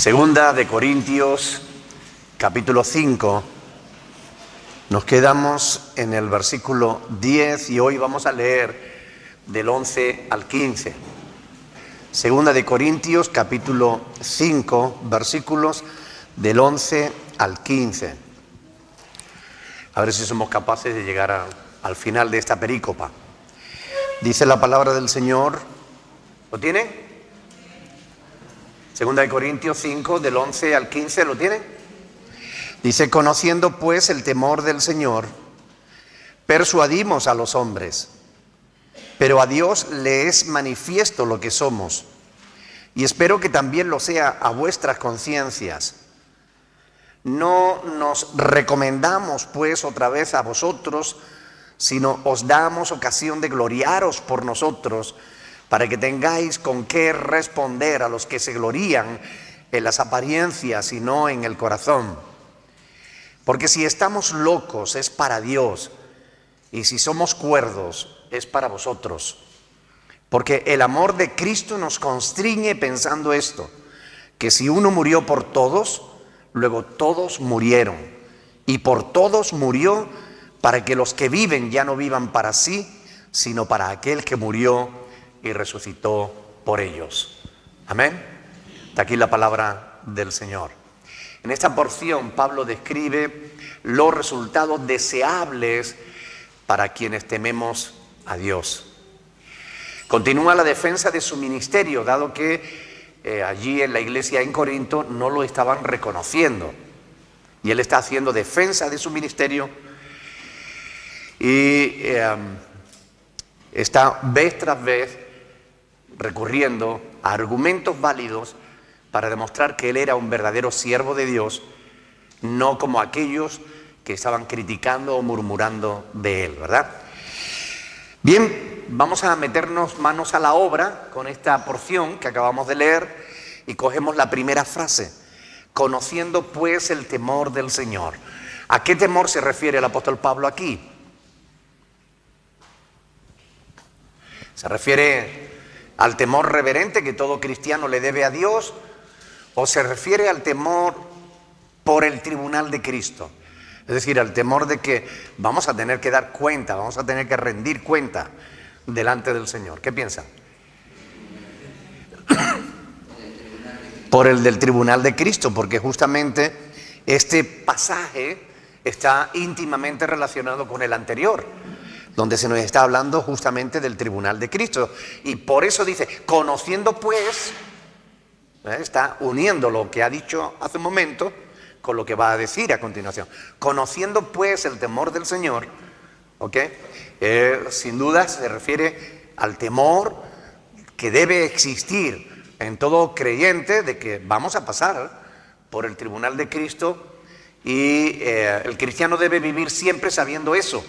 Segunda de Corintios, capítulo 5. Nos quedamos en el versículo 10 y hoy vamos a leer del 11 al 15. Segunda de Corintios, capítulo 5, versículos del 11 al 15. A ver si somos capaces de llegar al final de esta perícopa. Dice la palabra del Señor. ¿Lo tiene? Segunda de Corintios 5, del 11 al 15, ¿lo tiene? Dice: conociendo pues el temor del Señor, persuadimos a los hombres, pero a Dios le es manifiesto lo que somos, y espero que también lo sea a vuestras conciencias. No nos recomendamos pues otra vez a vosotros, sino os damos ocasión de gloriaros por nosotros, para que tengáis con qué responder a los que se glorían en las apariencias y no en el corazón. Porque si estamos locos es para Dios, y si somos cuerdos es para vosotros. Porque el amor de Cristo nos constriñe pensando esto, que si uno murió por todos, luego todos murieron, y por todos murió, para que los que viven ya no vivan para sí, sino para aquel que murió y resucitó por ellos. Amén. Está aquí la palabra del Señor. En esta porción Pablo describe los resultados deseables para quienes tememos a Dios. Continúa la defensa de su ministerio, dado que allí en la iglesia en Corinto no lo estaban reconociendo. Y él está haciendo defensa de su ministerio y está vez tras vez recurriendo a argumentos válidos para demostrar que él era un verdadero siervo de Dios, no como aquellos que estaban criticando o murmurando de él, ¿verdad? Bien, vamos a meternos manos a la obra con esta porción que acabamos de leer y cogemos la primera frase: conociendo pues el temor del Señor. ¿A qué temor se refiere el apóstol Pablo aquí? ¿Se refiere al temor reverente que todo cristiano le debe a Dios, o se refiere al temor por el tribunal de Cristo? Es decir, al temor de que vamos a tener que dar cuenta, vamos a tener que rendir cuenta delante del Señor. ¿Qué piensan? Por el del tribunal de Cristo, porque justamente este pasaje está íntimamente relacionado con el anterior, donde se nos está hablando justamente del tribunal de Cristo. Y por eso dice, conociendo pues, está uniendo lo que ha dicho hace un momento con lo que va a decir a continuación. Conociendo pues el temor del Señor, ¿ok? Sin duda se refiere al temor que debe existir en todo creyente de que vamos a pasar por el tribunal de Cristo, y el cristiano debe vivir siempre sabiendo eso,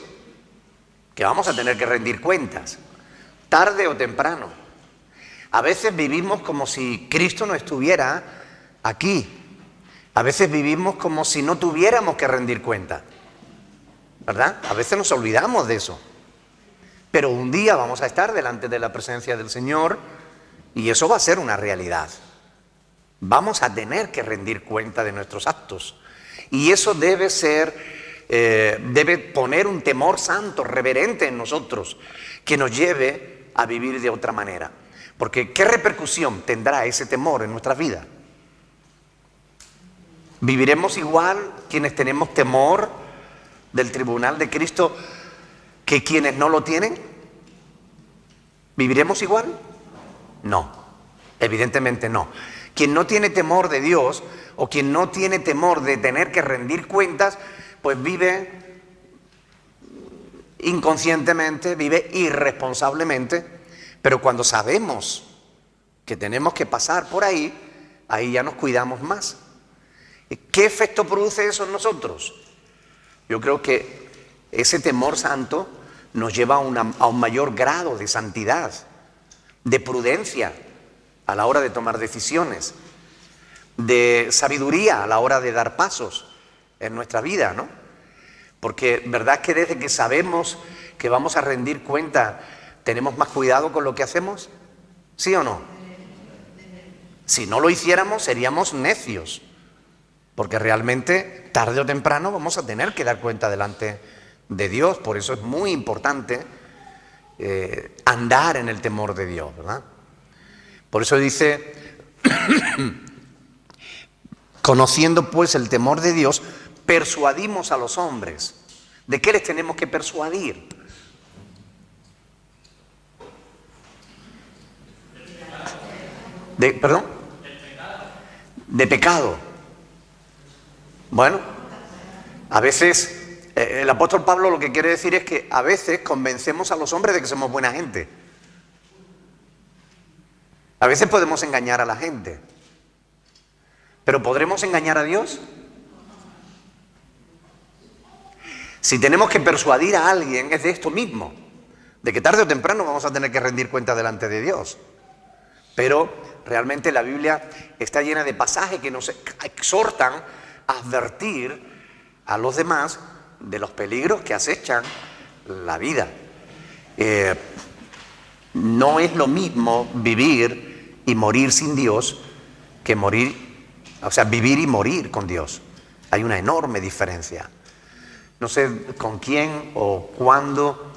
que vamos a tener que rendir cuentas, tarde o temprano. A veces vivimos como si Cristo no estuviera aquí. A veces vivimos como si no tuviéramos que rendir cuentas, ¿verdad? A veces nos olvidamos de eso. Pero un día vamos a estar delante de la presencia del Señor y eso va a ser una realidad. Vamos a tener que rendir cuenta de nuestros actos. Y eso debe ser... debe poner un temor santo, reverente en nosotros, que nos lleve a vivir de otra manera. Porque ¿qué repercusión tendrá ese temor en nuestra vida? ¿Viviremos igual quienes tenemos temor del tribunal de Cristo que quienes no lo tienen? ¿Viviremos igual? No, evidentemente no. Quien no tiene temor de Dios, o quien no tiene temor de tener que rendir cuentas, pues vive inconscientemente, vive irresponsablemente, pero cuando sabemos que tenemos que pasar por ahí, ahí ya nos cuidamos más. ¿Qué efecto produce eso en nosotros? Yo creo que ese temor santo nos lleva a un mayor grado de santidad, de prudencia a la hora de tomar decisiones, de sabiduría a la hora de dar pasos en nuestra vida, ¿no? Porque verdad que desde que sabemos que vamos a rendir cuenta, tenemos más cuidado con lo que hacemos, ¿sí o no? Si no lo hiciéramos, seríamos necios, porque realmente tarde o temprano vamos a tener que dar cuenta delante de Dios. Por eso es muy importante andar en el temor de Dios, ¿verdad? Por eso dice, conociendo pues el temor de Dios, persuadimos a los hombres. ¿De qué les tenemos que persuadir? ¿Perdón? De pecado. Bueno, a veces el apóstol Pablo lo que quiere decir es que a veces convencemos a los hombres de que somos buena gente. A veces podemos engañar a la gente, pero ¿podremos engañar a Dios? Si tenemos que persuadir a alguien es de esto mismo, de que tarde o temprano vamos a tener que rendir cuenta delante de Dios. Pero realmente la Biblia está llena de pasajes que nos exhortan a advertir a los demás de los peligros que acechan la vida. No es lo mismo vivir y morir sin Dios que vivir y morir con Dios. Hay una enorme diferencia. No sé con quién o cuándo,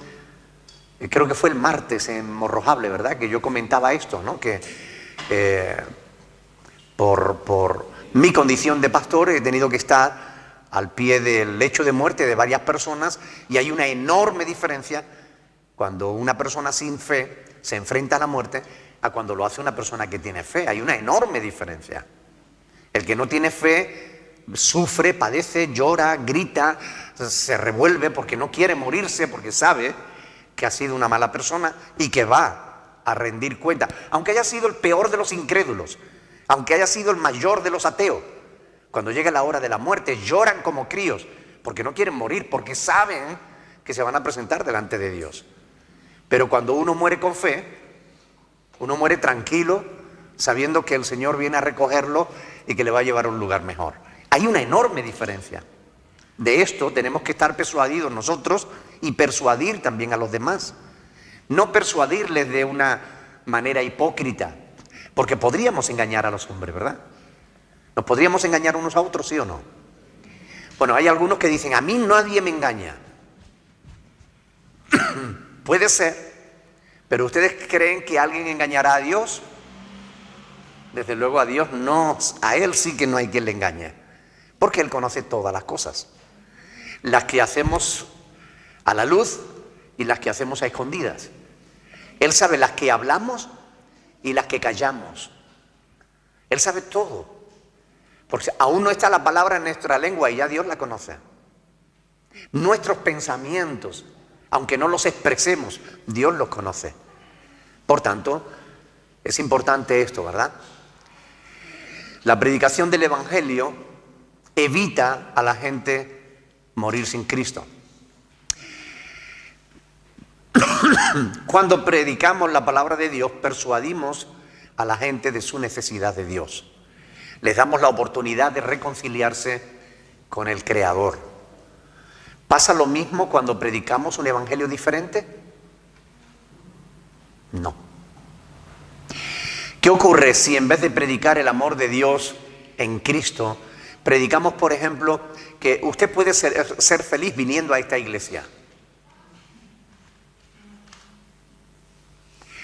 creo que fue el martes en Morrojable, ¿verdad? Que yo comentaba esto, ¿no? Que por mi condición de pastor he tenido que estar al pie del lecho de muerte de varias personas, y hay una enorme diferencia cuando una persona sin fe se enfrenta a la muerte a cuando lo hace una persona que tiene fe. Hay una enorme diferencia. El que no tiene fe sufre, padece, llora, grita, se revuelve porque no quiere morirse, porque sabe que ha sido una mala persona y que va a rendir cuenta, aunque haya sido el peor de los incrédulos, aunque haya sido el mayor de los ateos. Cuando llega la hora de la muerte lloran como críos porque no quieren morir, porque saben que se van a presentar delante de Dios. Pero cuando uno muere con fe, uno muere tranquilo, sabiendo que el Señor viene a recogerlo y que le va a llevar a un lugar mejor. Hay una enorme diferencia. De esto tenemos que estar persuadidos nosotros y persuadir también a los demás. No persuadirles de una manera hipócrita, porque podríamos engañar a los hombres, ¿verdad? ¿Nos podríamos engañar unos a otros, sí o no? Bueno, hay algunos que dicen, a mí nadie me engaña. Puede ser, pero ¿ustedes creen que alguien engañará a Dios? Desde luego a Dios no, a Él sí que no hay quien le engañe, porque Él conoce todas las cosas. Las que hacemos a la luz y las que hacemos a escondidas. Él sabe las que hablamos y las que callamos. Él sabe todo. Porque aún no está la palabra en nuestra lengua y ya Dios la conoce. Nuestros pensamientos, aunque no los expresemos, Dios los conoce. Por tanto, es importante esto, ¿verdad? La predicación del Evangelio evita a la gente morir sin Cristo. Cuando predicamos la palabra de Dios, persuadimos a la gente de su necesidad de Dios. Les damos la oportunidad de reconciliarse con el Creador. ¿Pasa lo mismo cuando predicamos un evangelio diferente? No. ¿Qué ocurre si en vez de predicar el amor de Dios en Cristo, predicamos, por ejemplo, que usted puede ser feliz viniendo a esta iglesia?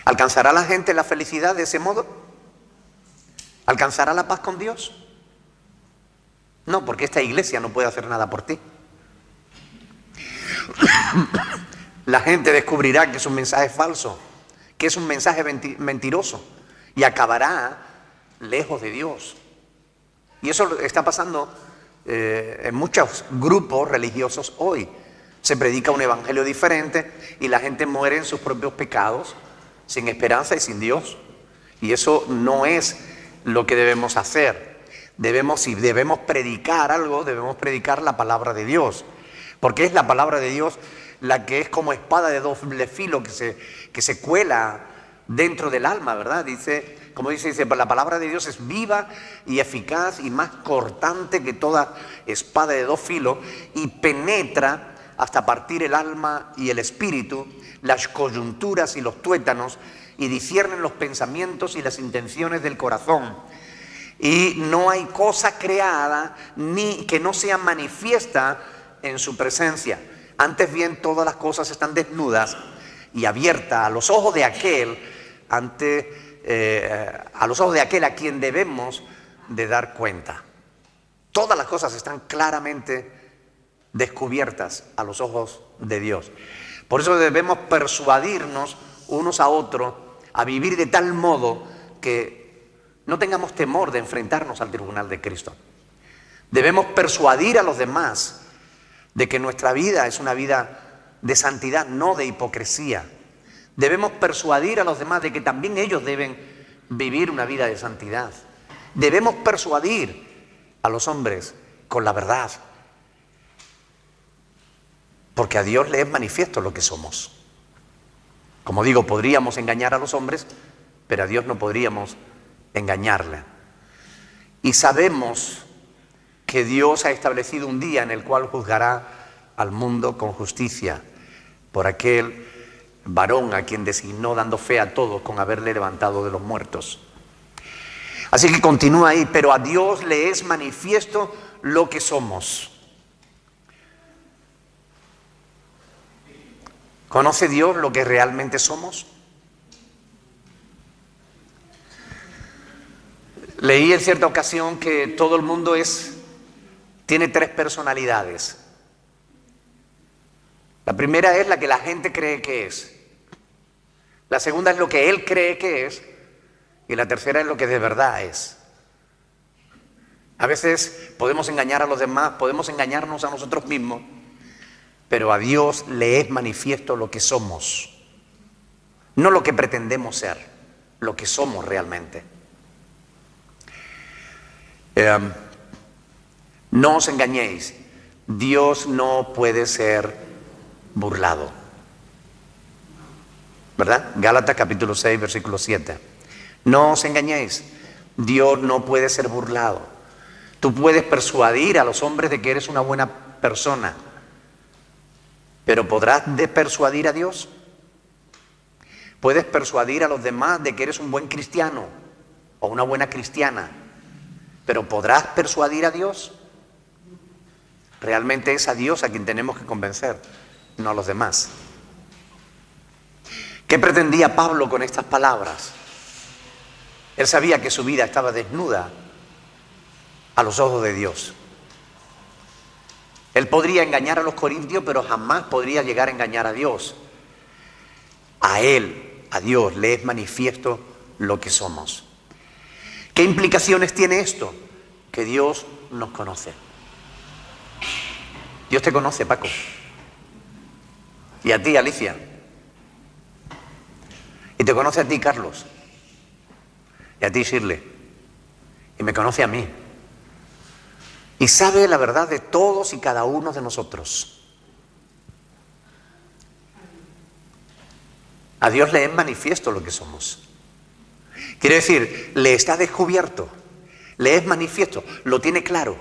¿Alcanzará la gente la felicidad de ese modo? ¿Alcanzará la paz con Dios? No, porque esta iglesia no puede hacer nada por ti. La gente descubrirá que es un mensaje falso, que es un mensaje mentiroso, y acabará lejos de Dios. Y eso está pasando en muchos grupos religiosos hoy. Se predica un evangelio diferente y la gente muere en sus propios pecados, sin esperanza y sin Dios. Y eso no es lo que debemos hacer. Si debemos predicar algo, debemos predicar la palabra de Dios, porque es la palabra de Dios la que es como espada de doble filo que se cuela dentro del alma, ¿verdad? Dice, la palabra de Dios es viva y eficaz y más cortante que toda espada de dos filos, y penetra hasta partir el alma y el espíritu, las coyunturas y los tuétanos, y disciernen los pensamientos y las intenciones del corazón. Y no hay cosa creada ni que no sea manifiesta en su presencia. Antes bien, todas las cosas están desnudas y abiertas a los ojos de aquel, a los ojos de aquel a quien debemos de dar cuenta. Todas las cosas están claramente descubiertas a los ojos de Dios. Por eso debemos persuadirnos unos a otros a vivir de tal modo que no tengamos temor de enfrentarnos al tribunal de Cristo. Debemos persuadir a los demás de que nuestra vida es una vida de santidad, no de hipocresía. Debemos persuadir a los demás de que también ellos deben vivir una vida de santidad. Debemos persuadir a los hombres con la verdad, porque a Dios le es manifiesto lo que somos. Como digo, podríamos engañar a los hombres, pero a Dios no podríamos engañarle. Y sabemos que Dios ha establecido un día en el cual juzgará al mundo con justicia por aquel varón a quien designó, dando fe a todos con haberle levantado de los muertos. Así que continúa ahí, pero a Dios le es manifiesto lo que somos. ¿Conoce Dios lo que realmente somos? Leí en cierta ocasión que todo el mundo tiene tres personalidades. La primera es la que la gente cree que es. La segunda es lo que él cree que es. Y la tercera es lo que de verdad es. A veces podemos engañar a los demás, podemos engañarnos a nosotros mismos, pero a Dios le es manifiesto lo que somos. No lo que pretendemos ser, lo que somos realmente. No os engañéis, Dios no puede ser burlado. ¿Verdad? Gálatas capítulo 6, versículo 7. No os engañéis, Dios no puede ser burlado. Tú puedes persuadir a los hombres de que eres una buena persona, pero ¿podrás persuadir a Dios? Puedes persuadir a los demás de que eres un buen cristiano o una buena cristiana, pero ¿podrás persuadir a Dios? Realmente es a Dios a quien tenemos que convencer, no a los demás. ¿Qué pretendía Pablo con estas palabras? Él sabía que su vida estaba desnuda a los ojos de Dios. Él podría engañar a los corintios, pero jamás podría llegar a engañar a Dios. A Él, a Dios, le es manifiesto lo que somos. ¿Qué implicaciones tiene esto? Que Dios nos conoce. Dios te conoce, Paco. Y a ti, Alicia. Y te conoce a ti, Carlos. Y a ti, Shirley. Y me conoce a mí. Y sabe la verdad de todos y cada uno de nosotros. A Dios le es manifiesto lo que somos. Quiere decir, le está descubierto, le es manifiesto, lo tiene claro.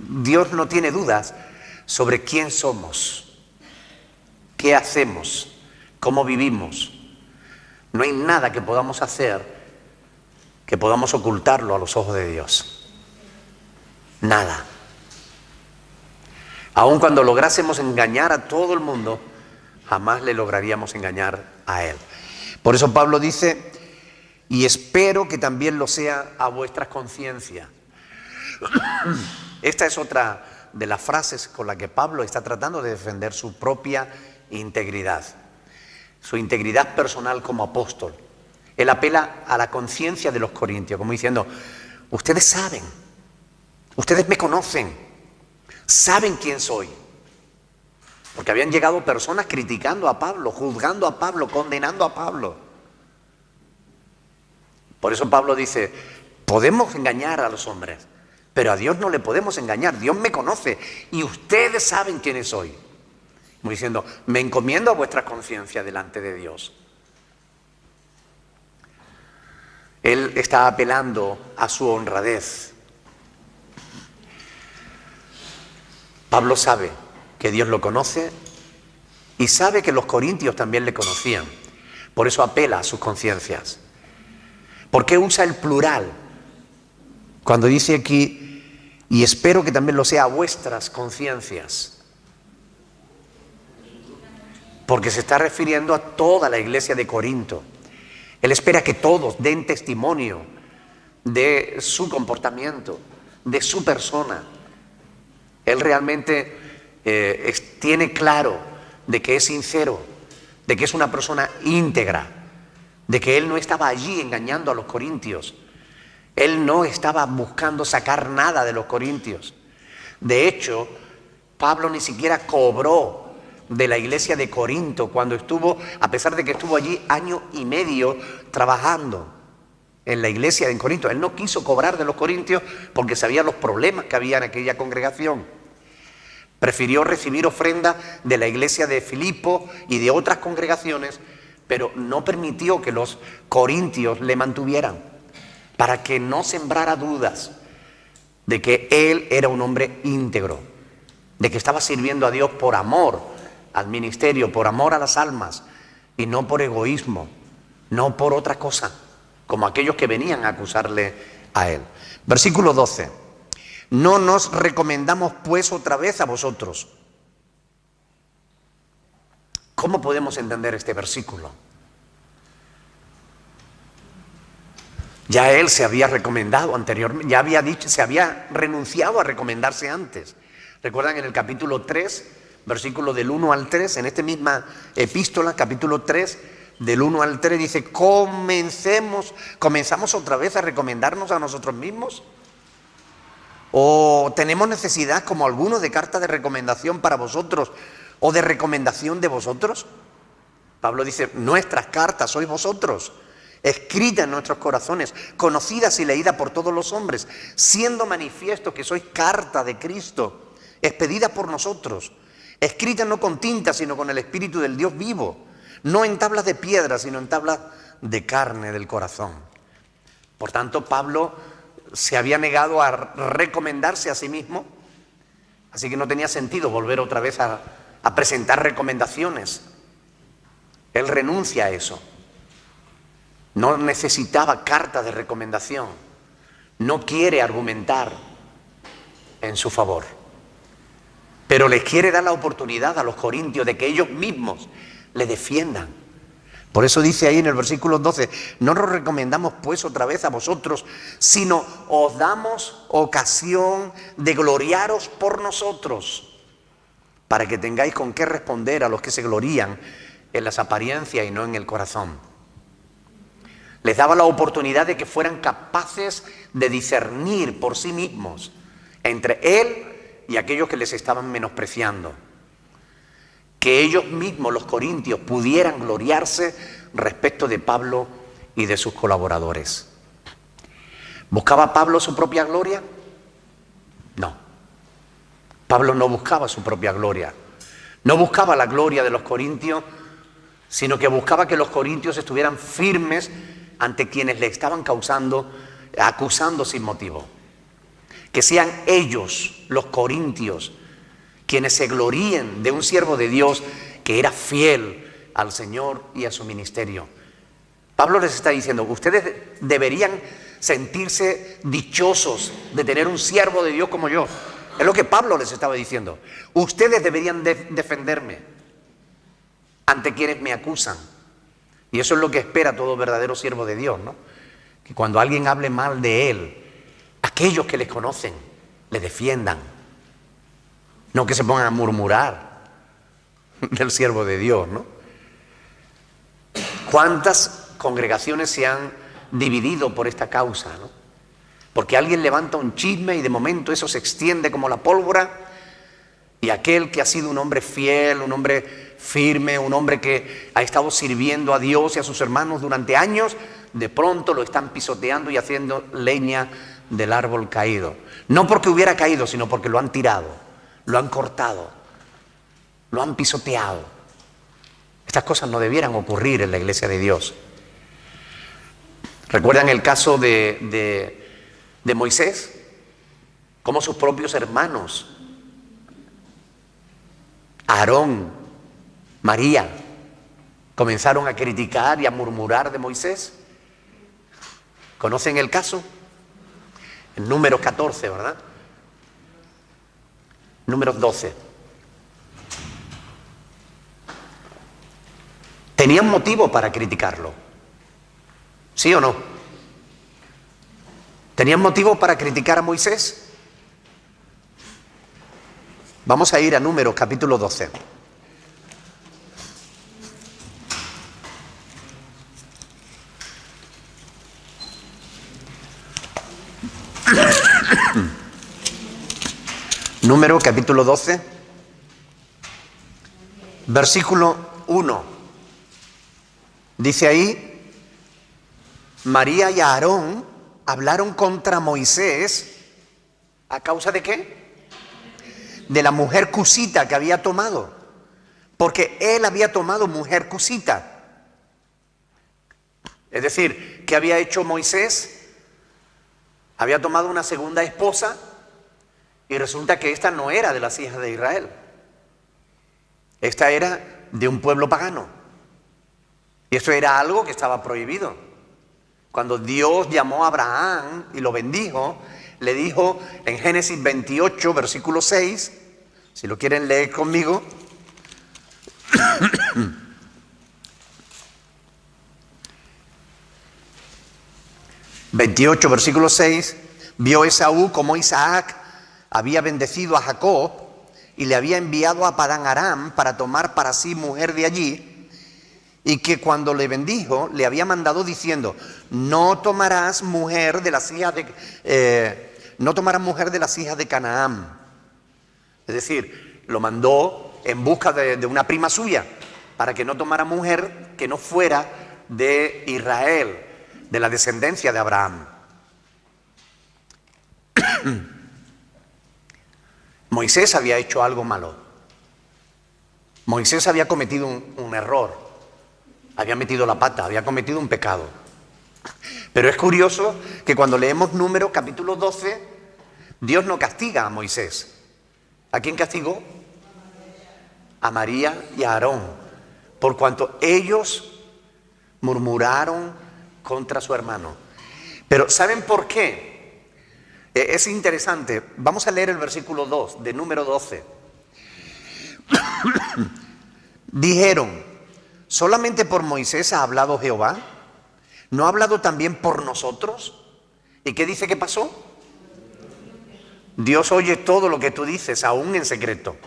Dios no tiene dudas sobre quién somos, qué hacemos, cómo vivimos. No hay nada que podamos hacer que podamos ocultarlo a los ojos de Dios. Nada. Aun cuando lográsemos engañar a todo el mundo, jamás le lograríamos engañar a Él. Por eso Pablo dice, y espero que también lo sea a vuestras conciencias. Esta es otra de las frases con la que Pablo está tratando de defender su propia integridad, su integridad personal como apóstol. Él apela a la conciencia de los corintios, como diciendo, ustedes saben, ustedes me conocen, saben quién soy. Porque habían llegado personas criticando a Pablo, juzgando a Pablo, condenando a Pablo. Por eso Pablo dice, podemos engañar a los hombres, pero a Dios no le podemos engañar. Dios me conoce y ustedes saben quién soy. Como diciendo, me encomiendo a vuestra conciencia delante de Dios. Él está apelando a su honradez. Pablo sabe que Dios lo conoce y sabe que los corintios también le conocían. Por eso apela a sus conciencias. ¿Por qué usa el plural? Cuando dice aquí, y espero que también lo sea a vuestras conciencias. Porque se está refiriendo a toda la iglesia de Corinto. Él espera que todos den testimonio de su comportamiento, de su persona. Él realmente tiene claro de que es sincero, de que es una persona íntegra, de que él no estaba allí engañando a los corintios. Él no estaba buscando sacar nada de los corintios. De hecho, Pablo ni siquiera cobró de la iglesia de Corinto cuando estuvo, a pesar de que estuvo allí 1 año y medio trabajando en la iglesia de Corinto. Él no quiso cobrar de los corintios porque sabía los problemas que había en aquella congregación. Prefirió recibir ofrenda de la iglesia de Filipo y de otras congregaciones, pero no permitió que los corintios le mantuvieran, para que no sembrara dudas de que él era un hombre íntegro, de que estaba sirviendo a Dios por amor al ministerio, por amor a las almas, y no por egoísmo, no por otra cosa, como aquellos que venían a acusarle a él. Versículo 12. No nos recomendamos pues otra vez a vosotros. ¿Cómo podemos entender este versículo? Ya él se había recomendado anteriormente, ya había dicho, se había renunciado a recomendarse antes. ¿Recuerdan en el capítulo 3, versículo del 1 al 3, en esta misma epístola, capítulo 3, del 1 al 3, dice, comenzamos otra vez a recomendarnos a nosotros mismos? ¿O tenemos necesidad, como algunos, de carta de recomendación para vosotros o de recomendación de vosotros? Pablo dice, nuestras cartas sois vosotros, escritas en nuestros corazones, conocidas y leídas por todos los hombres, siendo manifiesto que sois carta de Cristo, expedida por nosotros, escrita no con tinta, sino con el Espíritu del Dios vivo, no en tablas de piedra, sino en tablas de carne del corazón. Por tanto, Pablo se había negado a recomendarse a sí mismo, así que no tenía sentido volver otra vez a presentar recomendaciones. Él renuncia a eso. No necesitaba carta de recomendación. No quiere argumentar en su favor. Pero les quiere dar la oportunidad a los corintios de que ellos mismos le defiendan. Por eso dice ahí en el versículo 12, no nos recomendamos pues otra vez a vosotros, sino os damos ocasión de gloriaros por nosotros, para que tengáis con qué responder a los que se glorían en las apariencias y no en el corazón. Les daba la oportunidad de que fueran capaces de discernir por sí mismos entre él y aquellos que les estaban menospreciando. Que ellos mismos, los corintios, pudieran gloriarse respecto de Pablo y de sus colaboradores. ¿Buscaba Pablo su propia gloria? No. Pablo no buscaba su propia gloria. No buscaba la gloria de los corintios, sino que buscaba que los corintios estuvieran firmes ante quienes le estaban acusando sin motivo. Que sean ellos, los corintios, quienes se gloríen de un siervo de Dios que era fiel al Señor y a su ministerio. Pablo les está diciendo, ustedes deberían sentirse dichosos de tener un siervo de Dios como yo. Es lo que Pablo les estaba diciendo. Ustedes deberían defenderme ante quienes me acusan. Y eso es lo que espera todo verdadero siervo de Dios, ¿no? Que cuando alguien hable mal de él, aquellos que les conocen, le defiendan. No que se pongan a murmurar del siervo de Dios, ¿no? ¿Cuántas congregaciones se han dividido por esta causa, ¿no? Porque alguien levanta un chisme y de momento eso se extiende como la pólvora y aquel que ha sido un hombre fiel, un hombre firme, un hombre que ha estado sirviendo a Dios y a sus hermanos durante años, de pronto lo están pisoteando y haciendo leña del árbol caído. No porque hubiera caído, sino porque lo han tirado. Lo han cortado, lo han pisoteado. Estas cosas no debieran ocurrir en la iglesia de Dios. ¿Recuerdan el caso de Moisés? Cómo sus propios hermanos Aarón, María, comenzaron a criticar y a murmurar de Moisés. ¿Conocen el caso? En Números 14, ¿verdad? Números 12. ¿Tenían motivo para criticarlo? ¿Sí o no? ¿Tenían motivo para criticar a Moisés? Vamos a ir a Números capítulo 12. Número capítulo 12, versículo 1. Dice ahí, María y Aarón hablaron contra Moisés, ¿a causa de qué? De la mujer cusita que había tomado, porque él había tomado mujer cusita. Es decir, ¿qué había hecho Moisés? Había tomado una segunda esposa y resulta que esta no era de las hijas de Israel. Esta era de un pueblo pagano. Y esto era algo que estaba prohibido. Cuando Dios llamó a Abraham y lo bendijo, le dijo en Génesis 28, versículo 6, si lo quieren leer conmigo. 28, versículo 6, vio Esaú como Isaac había bendecido a Jacob y le había enviado a Padán Aram para tomar para sí mujer de allí, y que cuando le bendijo le había mandado diciendo, no tomarás mujer de las hijas de Canaán. Es decir, lo mandó en busca de una prima suya para que no tomara mujer que no fuera de Israel, de la descendencia de Abraham. Moisés había hecho algo malo. Moisés había cometido un error, había metido la pata, había cometido un pecado. Pero es curioso que cuando leemos Números capítulo 12, Dios no castiga a Moisés. ¿A quién castigó? A María y a Aarón, por cuanto ellos murmuraron contra su hermano. Pero ¿saben por qué? Es interesante. Vamos a leer el versículo 2 de Número 12. Dijeron, ¿solamente por Moisés ha hablado Jehová? ¿No ha hablado también por nosotros? ¿Y qué dice que pasó? Dios oye todo lo que tú dices, aún en secreto.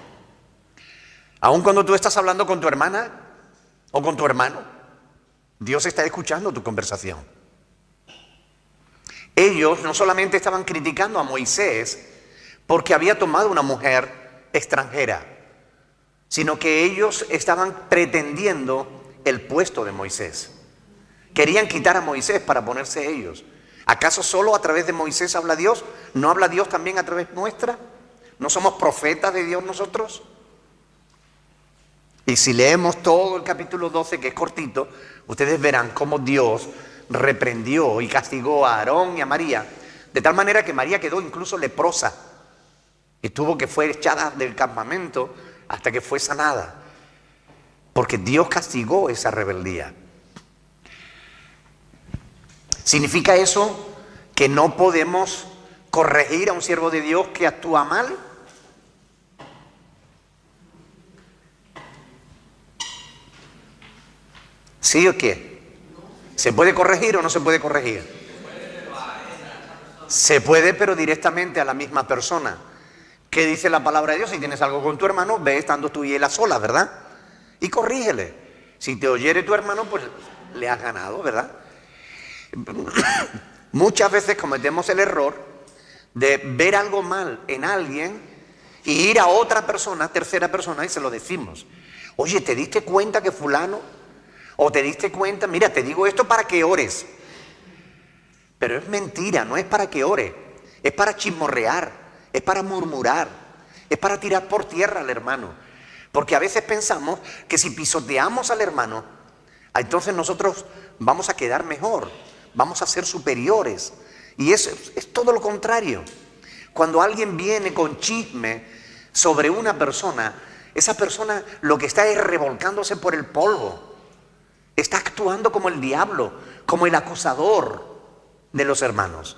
Aún cuando tú estás hablando con tu hermana o con tu hermano, Dios está escuchando tu conversación. Ellos no solamente estaban criticando a Moisés porque había tomado una mujer extranjera, sino que ellos estaban pretendiendo el puesto de Moisés. Querían quitar a Moisés para ponerse ellos. ¿Acaso solo a través de Moisés habla Dios? ¿No habla Dios también a través nuestra? ¿No somos profetas de Dios nosotros? Y si leemos todo el capítulo 12, que es cortito, ustedes verán cómo Dios reprendió y castigó a Aarón y a María, de tal manera que María quedó incluso leprosa y fue echada del campamento hasta que fue sanada, porque Dios castigó esa rebeldía. ¿Significa eso que no podemos corregir a un siervo de Dios que actúa mal? ¿Sí o qué? ¿Se puede corregir o no se puede corregir? Se puede, pero directamente a la misma persona. ¿Qué dice la palabra de Dios? Si tienes algo con tu hermano, ve estando tú y él a solas, ¿verdad? Y corrígele. Si te oyere tu hermano, pues le has ganado, ¿verdad? Muchas veces cometemos el error de ver algo mal en alguien y ir a otra persona, tercera persona, y se lo decimos. Oye, ¿te diste cuenta que fulano? O te diste cuenta, mira, te digo esto para que ores. Pero es mentira, no es para que ore. Es para chismorrear, es para murmurar, es para tirar por tierra al hermano. Porque a veces pensamos que si pisoteamos al hermano, entonces nosotros vamos a quedar mejor, vamos a ser superiores. Y es todo lo contrario. Cuando alguien viene con chisme sobre una persona, esa persona lo que está es revolcándose por el polvo. Está actuando como el diablo, como el acusador de los hermanos.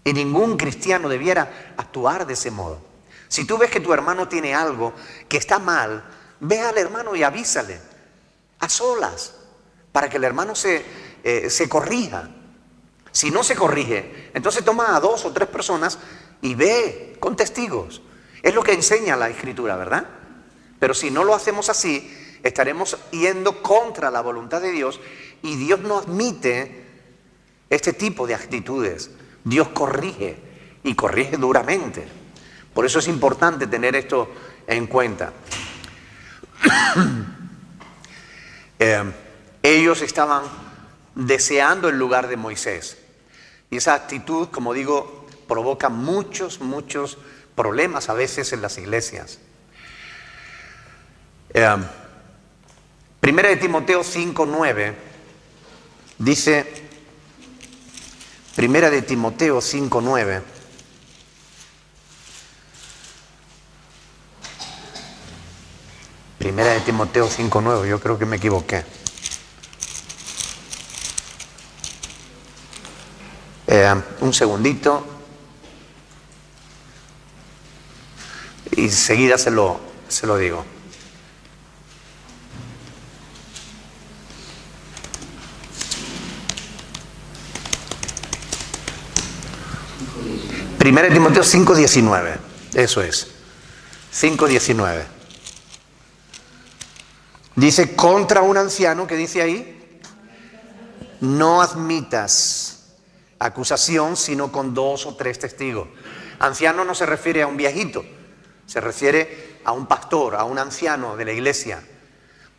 Y ningún cristiano debiera actuar de ese modo. Si tú ves que tu hermano tiene algo que está mal, ve al hermano y avísale, a solas, para que el hermano se corrija. Si no se corrige, entonces toma a 2 o 3 personas y ve con testigos. Es lo que enseña la Escritura, ¿verdad? Pero si no lo hacemos así, estaremos yendo contra la voluntad de Dios y Dios no admite este tipo de actitudes. Dios corrige y corrige duramente. Por eso es importante tener esto en cuenta. Ellos estaban deseando el lugar de Moisés. Y esa actitud, como digo, provoca muchos problemas a veces en las iglesias. Primera de Timoteo 5:9 dice, Primera de Timoteo 5:9, Primera de Timoteo 5:9, yo creo que me equivoqué. Un segundito. Y enseguida se lo digo. Primera de Timoteo 5:19. Eso es. 5:19. Dice, contra un anciano, ¿qué dice ahí? No admitas acusación sino con 2 o 3 testigos. Anciano no se refiere a un viejito, se refiere a un pastor, a un anciano de la iglesia.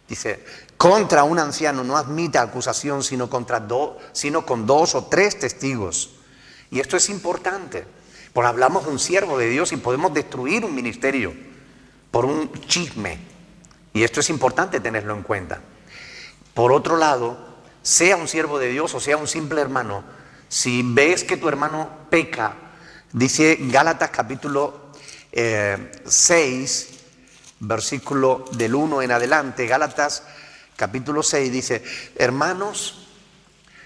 Dice, contra un anciano no admita acusación sino con 2 o 3 testigos. Y esto es importante, porque hablamos de un siervo de Dios y podemos destruir un ministerio por un chisme. Y esto es importante tenerlo en cuenta. Por otro lado, sea un siervo de Dios o sea un simple hermano, si ves que tu hermano peca, dice Gálatas capítulo 6, versículo del 1 en adelante, Gálatas capítulo 6 dice, hermanos,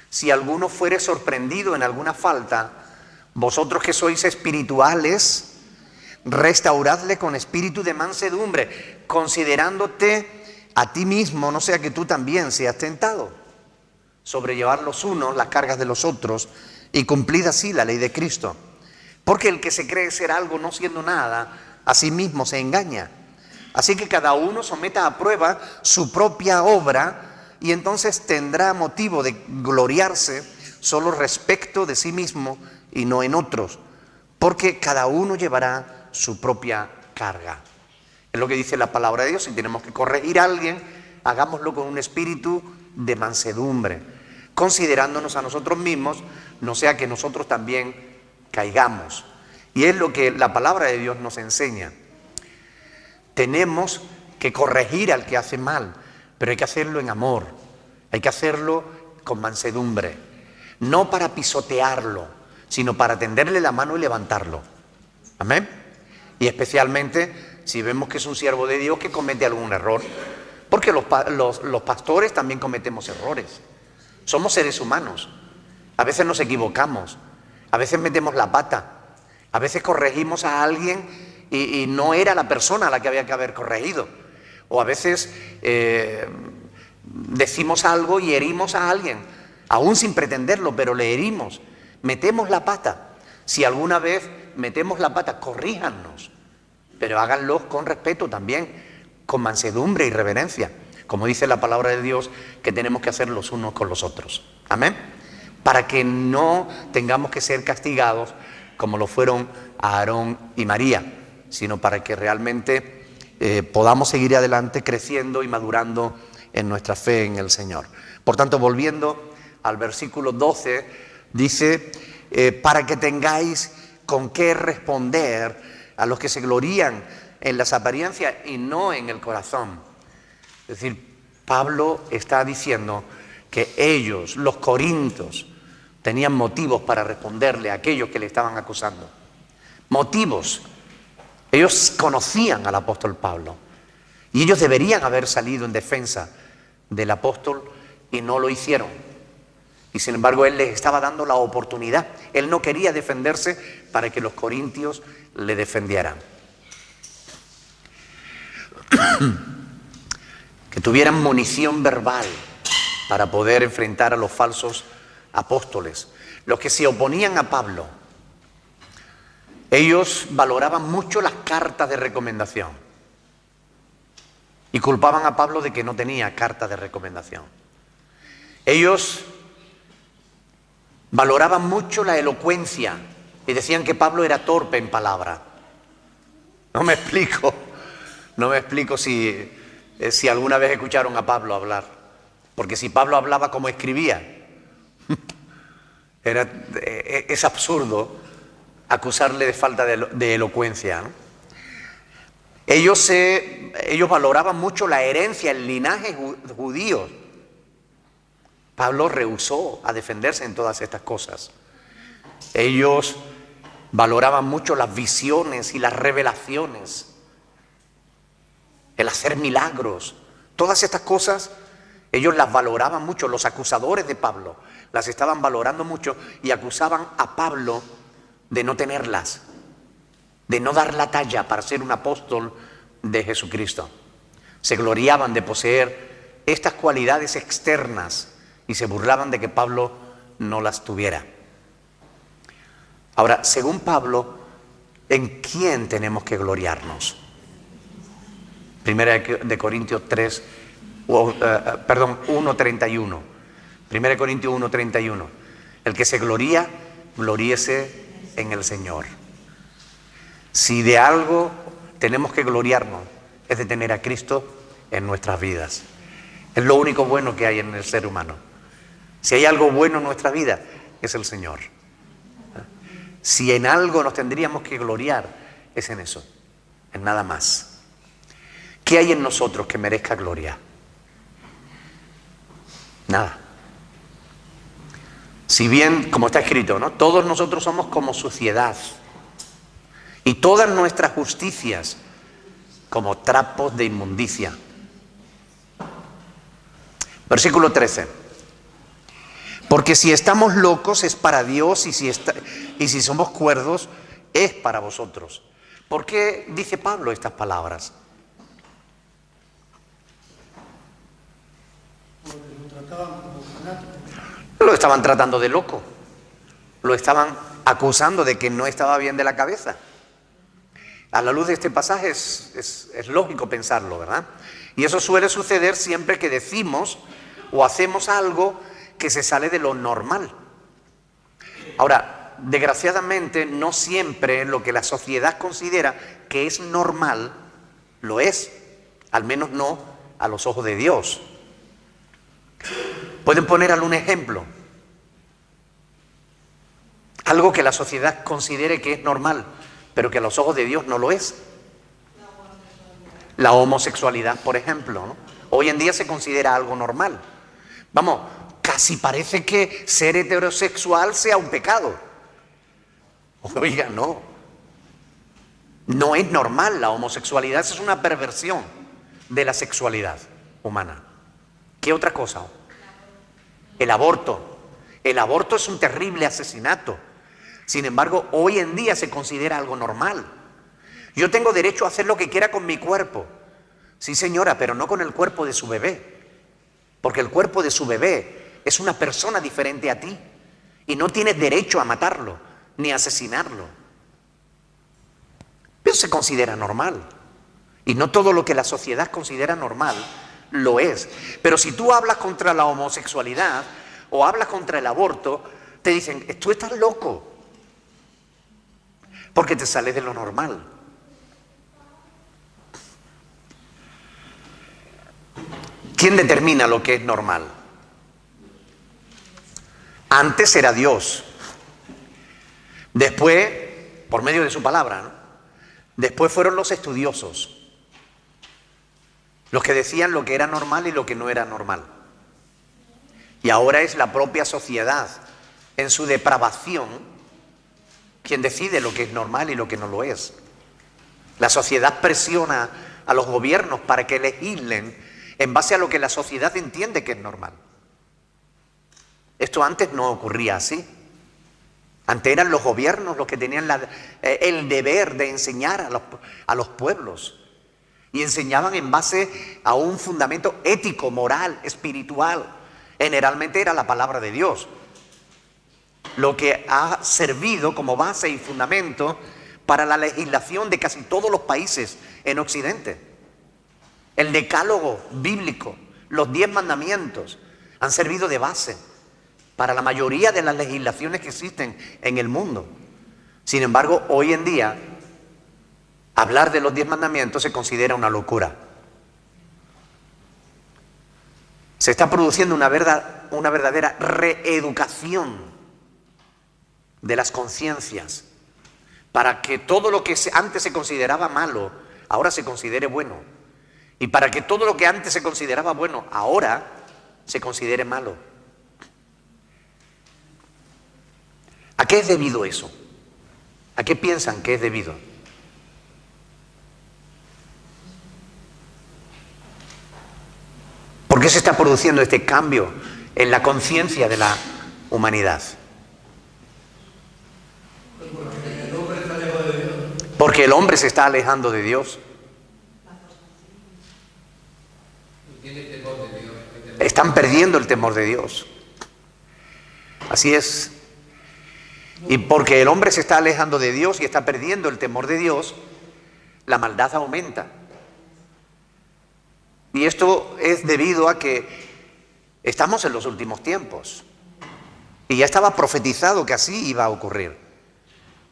si alguno fuere sorprendido en alguna falta, vosotros que sois espirituales, restauradle con espíritu de mansedumbre, considerándote a ti mismo, no sea que tú también seas tentado. Sobrellevar los unos las cargas de los otros y cumplid así la ley de Cristo. Porque el que se cree ser algo no siendo nada, a sí mismo se engaña. Así que cada uno someta a prueba su propia obra y entonces tendrá motivo de gloriarse solo respecto de sí mismo y no en otros, porque cada uno llevará su propia carga. Es lo que dice la palabra de Dios. Si tenemos que corregir a alguien, hagámoslo con un espíritu de mansedumbre, considerándonos a nosotros mismos, no sea que nosotros también caigamos. Y es lo que la palabra de Dios nos enseña. Tenemos que corregir al que hace mal, pero hay que hacerlo en amor, hay que hacerlo con mansedumbre, no para pisotearlo, sino para tenderle la mano y levantarlo. Amén. Y especialmente si vemos que es un siervo de Dios que comete algún error, porque los pastores también cometemos errores. Somos seres humanos. A veces nos equivocamos, a veces metemos la pata, a veces corregimos a alguien y no era la persona a la que había que haber corregido. O a veces decimos algo y herimos a alguien, aún sin pretenderlo, pero le herimos. Metemos la pata. Si alguna vez metemos la pata, corríjannos, pero háganlo con respeto también, con mansedumbre y reverencia, como dice la palabra de Dios, que tenemos que hacer los unos con los otros. Amén. Para que no tengamos que ser castigados como lo fueron Aarón y María, sino para que realmente podamos seguir adelante creciendo y madurando en nuestra fe en el Señor. Por tanto, volviendo al versículo 12, dice, para que tengáis con qué responder a los que se glorían en las apariencias y no en el corazón. Es decir, Pablo está diciendo que ellos, los corintios, tenían motivos para responderle a aquellos que le estaban acusando. Motivos. Ellos conocían al apóstol Pablo. Y ellos deberían haber salido en defensa del apóstol y no lo hicieron. Y sin embargo él les estaba dando la oportunidad. Él no quería defenderse para que los corintios le defendieran. Que tuvieran munición verbal para poder enfrentar a los falsos apóstoles. Los que se oponían a Pablo, ellos valoraban mucho las cartas de recomendación y culpaban a Pablo de que no tenía carta de recomendación. Ellos valoraban mucho la elocuencia y decían que Pablo era torpe en palabra. No me explico si alguna vez escucharon a Pablo hablar, porque si Pablo hablaba como escribía, es absurdo acusarle de falta de elocuencia, ¿no? Ellos valoraban mucho la herencia, el linaje judío. Pablo rehusó a defenderse en todas estas cosas. Ellos valoraban mucho las visiones y las revelaciones, el hacer milagros. Todas estas cosas ellos las valoraban mucho. Los acusadores de Pablo las estaban valorando mucho y acusaban a Pablo de no tenerlas, de no dar la talla para ser un apóstol de Jesucristo. Se gloriaban de poseer estas cualidades externas y se burlaban de que Pablo no las tuviera. Ahora, según Pablo, ¿en quién tenemos que gloriarnos? Primera de Corintios 1:31. Primera de Corintios 1:31. El que se gloría, gloríese en el Señor. Si de algo tenemos que gloriarnos, es de tener a Cristo en nuestras vidas. Es lo único bueno que hay en el ser humano. Si hay algo bueno en nuestra vida, es el Señor. Si en algo nos tendríamos que gloriar, es en eso, en nada más. ¿Qué hay en nosotros que merezca gloria? Nada. Si bien, como está escrito, ¿no?, todos nosotros somos como suciedad y todas nuestras justicias como trapos de inmundicia. Versículo 13. Porque si estamos locos es para Dios y si somos cuerdos es para vosotros. ¿Por qué dice Pablo estas palabras? Lo estaban tratando de loco. Lo estaban acusando de que no estaba bien de la cabeza. A la luz de este pasaje es lógico pensarlo, ¿verdad? Y eso suele suceder siempre que decimos o hacemos algo que se sale de lo normal. Ahora, desgraciadamente, no siempre lo que la sociedad considera que es normal, lo es. Al menos no a los ojos de Dios. Pueden poner algún ejemplo. Algo que la sociedad considere que es normal, pero que a los ojos de Dios no lo es. La homosexualidad, por ejemplo, ¿no? Hoy en día se considera algo normal. Vamos, casi parece que ser heterosexual sea un pecado. Oiga, no. No es normal. La homosexualidad es una perversión de la sexualidad humana. ¿Qué otra cosa? El aborto. El aborto es un terrible asesinato. Sin embargo, hoy en día se considera algo normal. Yo tengo derecho a hacer lo que quiera con mi cuerpo. Sí, señora, pero no con el cuerpo de su bebé. Porque el cuerpo de su bebé es una persona diferente a ti. Y no tienes derecho a matarlo, ni a asesinarlo. Pero se considera normal. Y no todo lo que la sociedad considera normal lo es. Pero si tú hablas contra la homosexualidad o hablas contra el aborto, te dicen, tú estás loco. Porque te sales de lo normal. ¿Quién determina lo que es normal? Antes era Dios. Después, por medio de su palabra, ¿no? Después fueron los estudiosos. Los que decían lo que era normal y lo que no era normal. Y ahora es la propia sociedad, en su depravación, quien decide lo que es normal y lo que no lo es. La sociedad presiona a los gobiernos para que legislen en base a lo que la sociedad entiende que es normal. Esto antes no ocurría así. Antes eran los gobiernos los que tenían el deber de enseñar a los pueblos. Y enseñaban en base a un fundamento ético, moral, espiritual. Generalmente era la palabra de Dios, lo que ha servido como base y fundamento para la legislación de casi todos los países en Occidente. El decálogo bíblico, los 10 mandamientos, han servido de base para la mayoría de las legislaciones que existen en el mundo. Sin embargo, hoy en día, hablar de los 10 mandamientos se considera una locura. Se está produciendo una verdadera reeducación de las conciencias para que todo lo que antes se consideraba malo, ahora se considere bueno. Y para que todo lo que antes se consideraba bueno, ahora se considere malo. ¿A qué es debido eso? ¿A qué piensan que es debido? ¿Por qué se está produciendo este cambio en la conciencia de la humanidad? Porque el hombre se está alejando de Dios. Están perdiendo el temor de Dios. Así es. Y porque el hombre se está alejando de Dios y está perdiendo el temor de Dios, la maldad aumenta. Y esto es debido a que estamos en los últimos tiempos. Y ya estaba profetizado que así iba a ocurrir.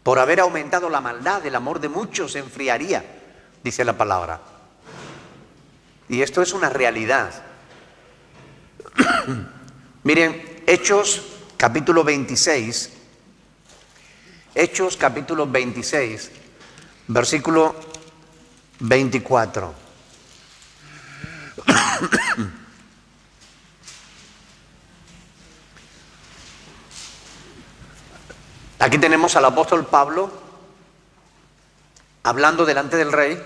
Por haber aumentado la maldad, el amor de muchos se enfriaría, dice la palabra. Y esto es una realidad. Miren, Hechos capítulo 26, Hechos capítulo 26, versículo 24. Aquí tenemos al apóstol Pablo hablando delante del rey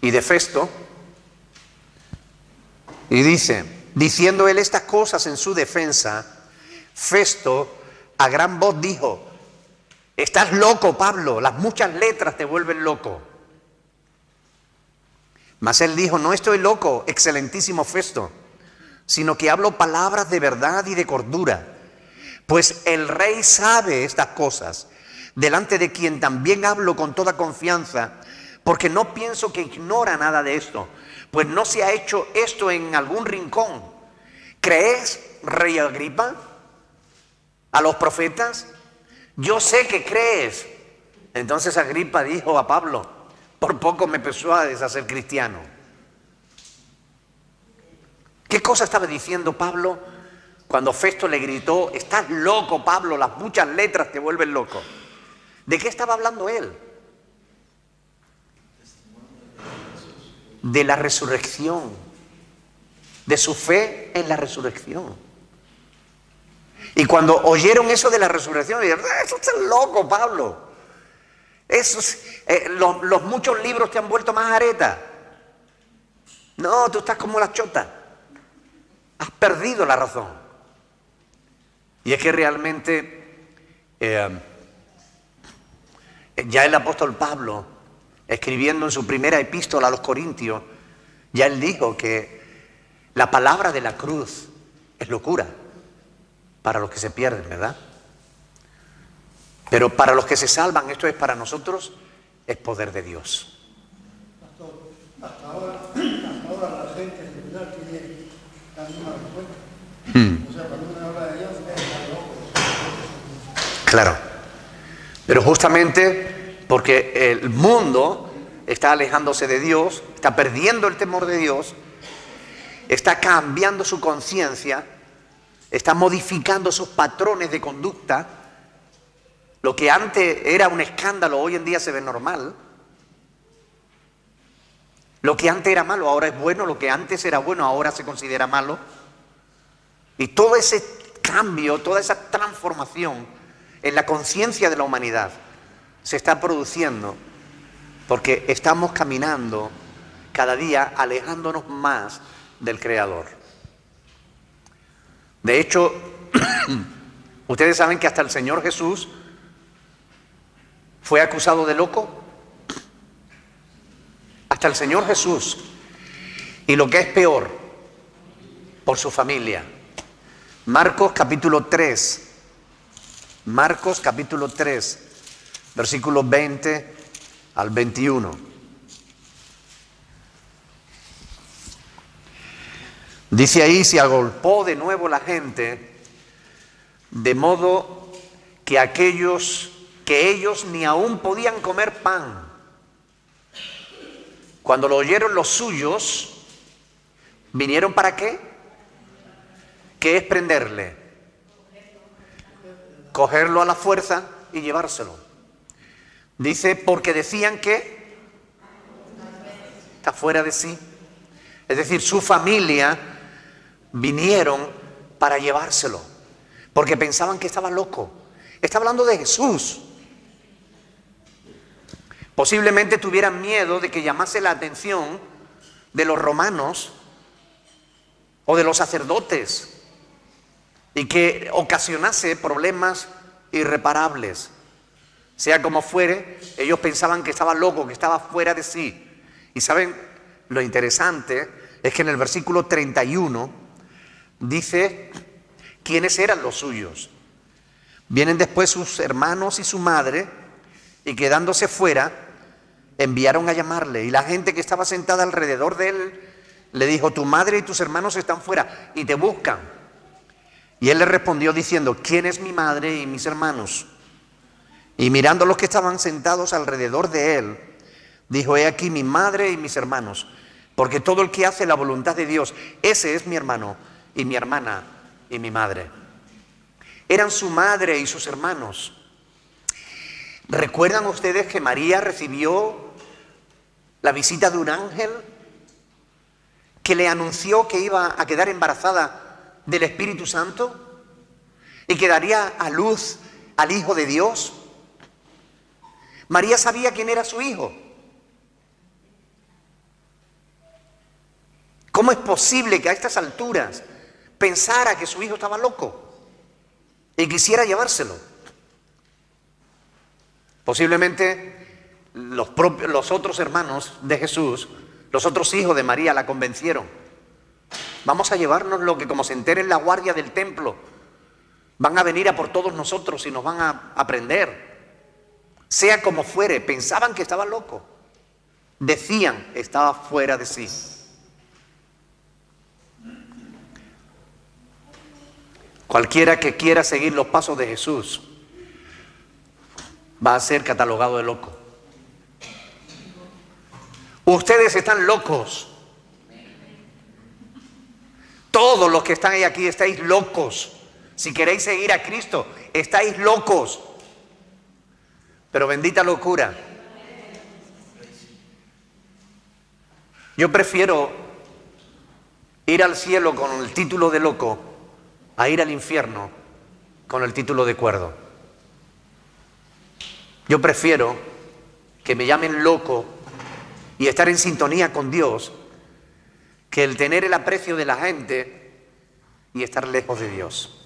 y de Festo, y dice, diciendo él estas cosas en su defensa, Festo a gran voz dijo, estás loco, Pablo, las muchas letras te vuelven loco. Mas él dijo, no estoy loco, excelentísimo Festo, sino que hablo palabras de verdad y de cordura, pues el rey sabe estas cosas, delante de quien también hablo con toda confianza, porque no pienso que ignora nada de esto, pues no se ha hecho esto en algún rincón. ¿Crees, rey Agripa, a los profetas? Yo sé que crees. Entonces Agripa dijo a Pablo, por poco me persuades a ser cristiano. ¿Qué cosa estaba diciendo Pablo cuando Festo le gritó, estás loco, Pablo, las muchas letras te vuelven loco? ¿De qué estaba hablando él? De la resurrección, de su fe en la resurrección. Y cuando oyeron eso de la resurrección, dijeron, eso está loco, Pablo. Los muchos libros te han vuelto más areta. No, tú estás como la chota. Has perdido la razón. Y es que realmente ya el apóstol Pablo, escribiendo en su primera epístola a los Corintios, ya él dijo que la palabra de la cruz es locura para los que se pierden, ¿verdad? Pero para los que se salvan, esto es para nosotros, es poder de Dios. Pastor, hasta ahora la gente en general tiene la misma respuesta. O sea, cuando uno habla de Dios, es loco. Claro. Pero justamente porque el mundo está alejándose de Dios, está perdiendo el temor de Dios, está cambiando su conciencia, está modificando sus patrones de conducta. Lo que antes era un escándalo, hoy en día se ve normal. Lo que antes era malo, ahora es bueno. Lo que antes era bueno, ahora se considera malo. Y todo ese cambio, toda esa transformación en la conciencia de la humanidad se está produciendo porque estamos caminando cada día alejándonos más del Creador. De hecho, ustedes saben que hasta el Señor Jesús fue acusado de loco. Hasta el Señor Jesús. Y lo que es peor, por su familia. Marcos capítulo 3. Marcos capítulo 3, versículos 20 al 21. Dice ahí: se agolpó de nuevo la gente, de modo que ellos ni aún podían comer pan. Cuando lo oyeron los suyos, ¿vinieron para qué? ¿Qué es prenderle? Cogerlo a la fuerza y llevárselo. Dice, porque decían que está fuera de sí. Es decir, su familia vinieron para llevárselo, porque pensaban que estaba loco. Está hablando de Jesús. Posiblemente tuvieran miedo de que llamase la atención de los romanos o de los sacerdotes y que ocasionase problemas irreparables. Sea como fuere, ellos pensaban que estaba loco, que estaba fuera de sí. Y saben, lo interesante es que en el versículo 31 dice quiénes eran los suyos. Vienen después sus hermanos y su madre, y quedándose fuera, enviaron a llamarle. Y la gente que estaba sentada alrededor de él le dijo: tu madre y tus hermanos están fuera y te buscan. Y él le respondió diciendo: ¿quién es mi madre y mis hermanos? Y mirando a los que estaban sentados alrededor de él, dijo: he aquí mi madre y mis hermanos, porque todo el que hace la voluntad de Dios, ese es mi hermano y mi hermana y mi madre. Eran su madre y sus hermanos. ¿Recuerdan ustedes que María recibió la visita de un ángel que le anunció que iba a quedar embarazada del Espíritu Santo y que daría a luz al Hijo de Dios? María sabía quién era su hijo. ¿Cómo es posible que a estas alturas pensara que su hijo estaba loco y quisiera llevárselo? Posiblemente los otros hermanos de Jesús, los otros hijos de María, la convencieron. Vamos a llevarnos lo que, como se enteren la guardia del templo, van a venir a por todos nosotros y nos van a prender. Sea como fuere, pensaban que estaba loco. Decían, estaba fuera de sí. Cualquiera que quiera seguir los pasos de Jesús va a ser catalogado de loco. Ustedes están locos. Todos los que están aquí estáis locos. Si queréis seguir a Cristo, estáis locos. Pero bendita locura. Yo prefiero ir al cielo con el título de loco a ir al infierno con el título de cuerdo. Yo prefiero que me llamen loco y estar en sintonía con Dios que el tener el aprecio de la gente y estar lejos de Dios.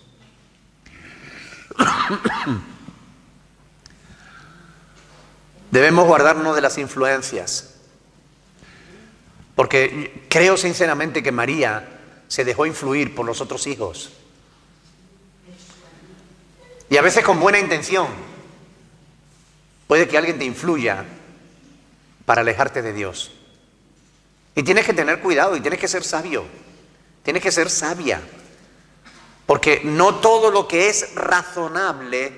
Debemos guardarnos de las influencias, porque creo sinceramente que María se dejó influir por los otros hijos. Y a veces con buena intención. Puede que alguien te influya para alejarte de Dios. Y tienes que tener cuidado y tienes que ser sabio. Tienes que ser sabia. Porque no todo lo que es razonable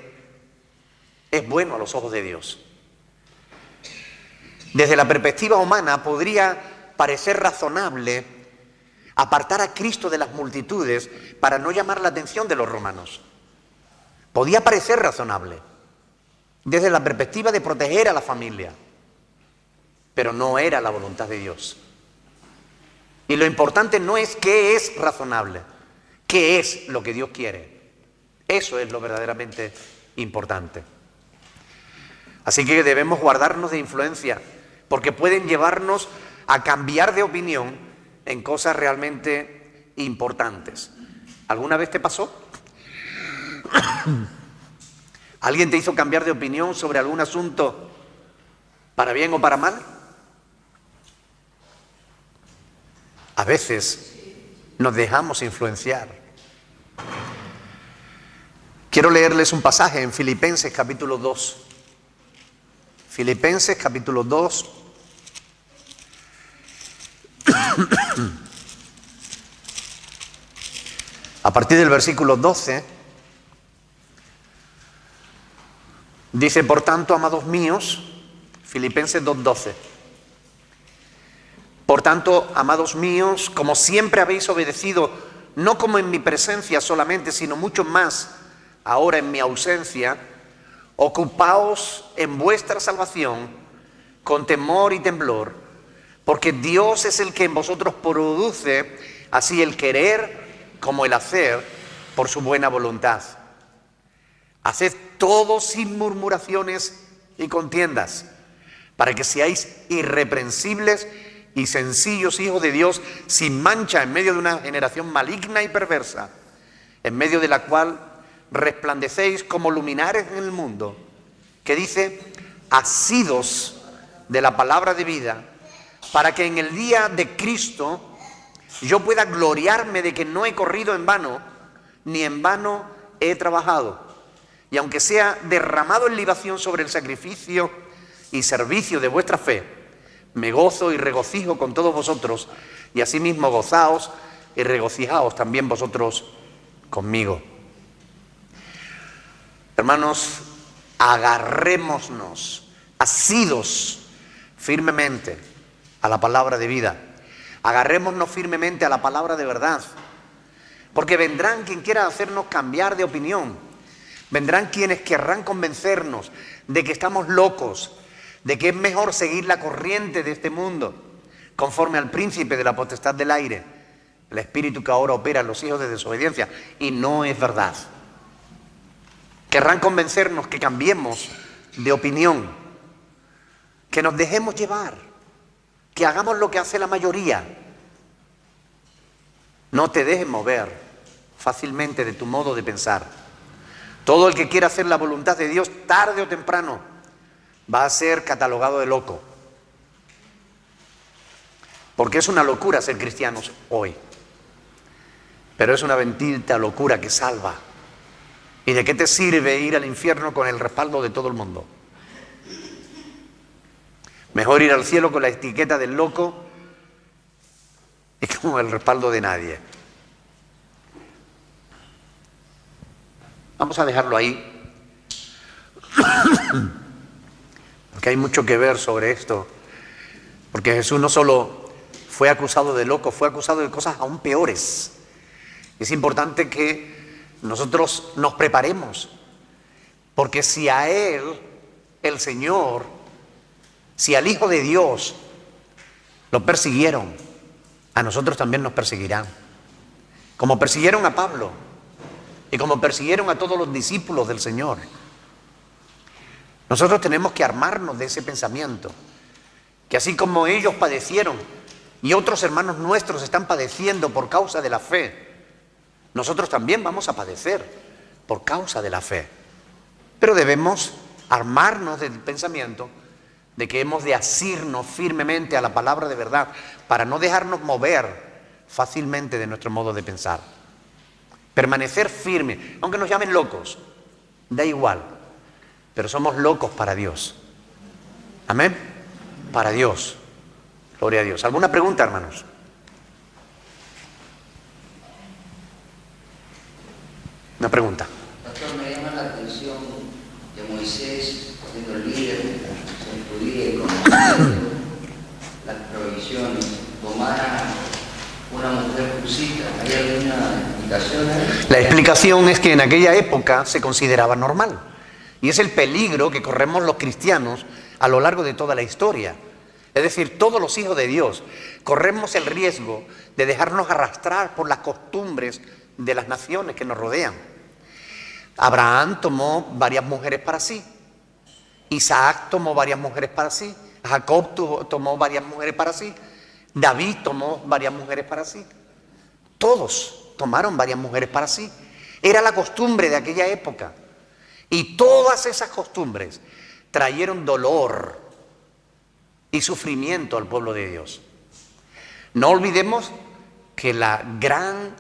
es bueno a los ojos de Dios. Desde la perspectiva humana podría parecer razonable apartar a Cristo de las multitudes para no llamar la atención de los romanos. Podía parecer razonable desde la perspectiva de proteger a la familia, pero no era la voluntad de Dios. Y lo importante no es qué es razonable, qué es lo que Dios quiere. Eso es lo verdaderamente importante. Así que debemos guardarnos de influencia, porque pueden llevarnos a cambiar de opinión en cosas realmente importantes. ¿Alguna vez te pasó? ¿Alguien te hizo cambiar de opinión sobre algún asunto para bien o para mal? A veces nos dejamos influenciar. Quiero leerles un pasaje en Filipenses capítulo 2. Filipenses capítulo 2. A partir del versículo 12, dice: por tanto, amados míos, Filipenses 2:12, por tanto, amados míos, como siempre habéis obedecido, no como en mi presencia solamente, sino mucho más ahora en mi ausencia, ocupaos en vuestra salvación con temor y temblor, porque Dios es el que en vosotros produce así el querer como el hacer por su buena voluntad. Haced todo sin murmuraciones y contiendas, para que seáis irreprensibles y sencillos hijos de Dios, sin mancha en medio de una generación maligna y perversa, en medio de la cual resplandecéis como luminares en el mundo, que dice: asidos de la palabra de vida, para que en el día de Cristo yo pueda gloriarme de que no he corrido en vano, ni en vano he trabajado. Y aunque sea derramado en libación sobre el sacrificio y servicio de vuestra fe, me gozo y regocijo con todos vosotros, y asimismo gozaos y regocijaos también vosotros conmigo. Hermanos, agarrémonos, asidos firmemente a la palabra de vida. Agarrémonos firmemente a la palabra de verdad, porque vendrán quien quiera hacernos cambiar de opinión. Vendrán quienes querrán convencernos de que estamos locos, de que es mejor seguir la corriente de este mundo, conforme al príncipe de la potestad del aire, el espíritu que ahora opera en los hijos de desobediencia, y no es verdad. Querrán convencernos que cambiemos de opinión, que nos dejemos llevar, que hagamos lo que hace la mayoría. No te dejes mover fácilmente de tu modo de pensar. Todo el que quiera hacer la voluntad de Dios, tarde o temprano, va a ser catalogado de loco. Porque es una locura ser cristianos hoy. Pero es una bendita locura que salva. ¿Y de qué te sirve ir al infierno con el respaldo de todo el mundo? Mejor ir al cielo con la etiqueta del loco y con el respaldo de nadie. Vamos a dejarlo ahí, porque hay mucho que ver sobre esto. Porque Jesús no solo fue acusado de loco, fue acusado de cosas aún peores. Es importante que nosotros nos preparemos, porque si a Él, el Señor, si al Hijo de Dios lo persiguieron, a nosotros también nos perseguirán. Como persiguieron a Pablo y como persiguieron a todos los discípulos del Señor. Nosotros tenemos que armarnos de ese pensamiento, que así como ellos padecieron y otros hermanos nuestros están padeciendo por causa de la fe, nosotros también vamos a padecer por causa de la fe. Pero debemos armarnos del pensamiento de que hemos de asirnos firmemente a la palabra de verdad para no dejarnos mover fácilmente de nuestro modo de pensar. Permanecer firme, aunque nos llamen locos, da igual, pero somos locos para Dios. Amén. Para Dios. Gloria a Dios. ¿Alguna pregunta, hermanos? Una pregunta. Pastor, me llama la atención que Moisés, siendo el líder, se judía y conociendo las prohibiciones, tomara una mujer cusita. ¿Hay alguna explicación ahí? La explicación es que en aquella época se consideraba normal. Y es el peligro que corremos los cristianos a lo largo de toda la historia. Es decir, todos los hijos de Dios corremos el riesgo de dejarnos arrastrar por las costumbres de las naciones que nos rodean. Abraham tomó varias mujeres para sí. Isaac tomó varias mujeres para sí. Jacob tomó varias mujeres para sí. David tomó varias mujeres para sí. Todos tomaron varias mujeres para sí. Era la costumbre de aquella época. Y todas esas costumbres trajeron dolor y sufrimiento al pueblo de Dios. No olvidemos que la gran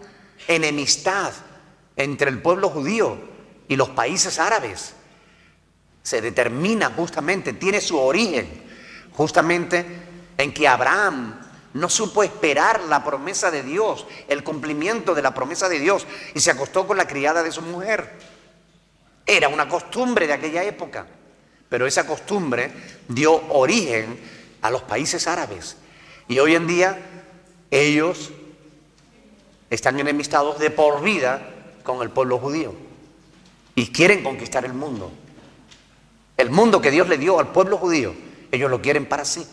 enemistad entre el pueblo judío y los países árabes se determina justamente, tiene su origen justamente en que Abraham no supo esperar la promesa de Dios, el cumplimiento de la promesa de Dios, y se acostó con la criada de su mujer. Era una costumbre de aquella época, pero esa costumbre dio origen a los países árabes. Y hoy en día ellos están enemistados de por vida con el pueblo judío y quieren conquistar el mundo. El mundo que Dios le dio al pueblo judío, ellos lo quieren para sí.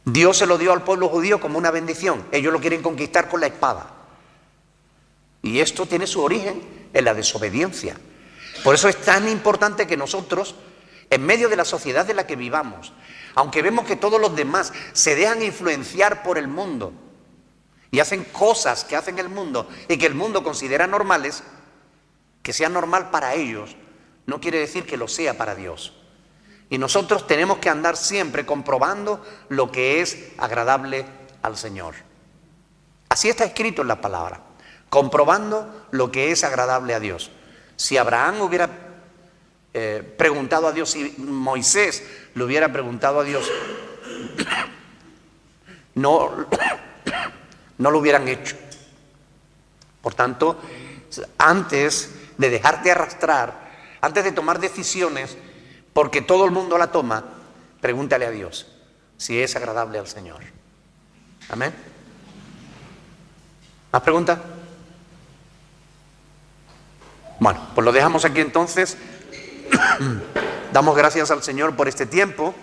Dios se lo dio al pueblo judío como una bendición, ellos lo quieren conquistar con la espada. Y esto tiene su origen en la desobediencia. Por eso es tan importante que nosotros, en medio de la sociedad en la que vivamos, aunque vemos que todos los demás se dejan influenciar por el mundo y hacen cosas que hacen el mundo y que el mundo considera normales, que sea normal para ellos, no quiere decir que lo sea para Dios. Y nosotros tenemos que andar siempre comprobando lo que es agradable al Señor. Así está escrito en la palabra, comprobando lo que es agradable a Dios. Si Abraham hubiera preguntado a Dios, si Moisés le hubiera preguntado a Dios, no lo hubieran hecho. Por tanto, antes de dejarte arrastrar, antes de tomar decisiones, porque todo el mundo la toma, pregúntale a Dios si es agradable al Señor. Amén. ¿Más preguntas? Bueno, pues lo dejamos aquí entonces. Damos gracias al Señor por este tiempo.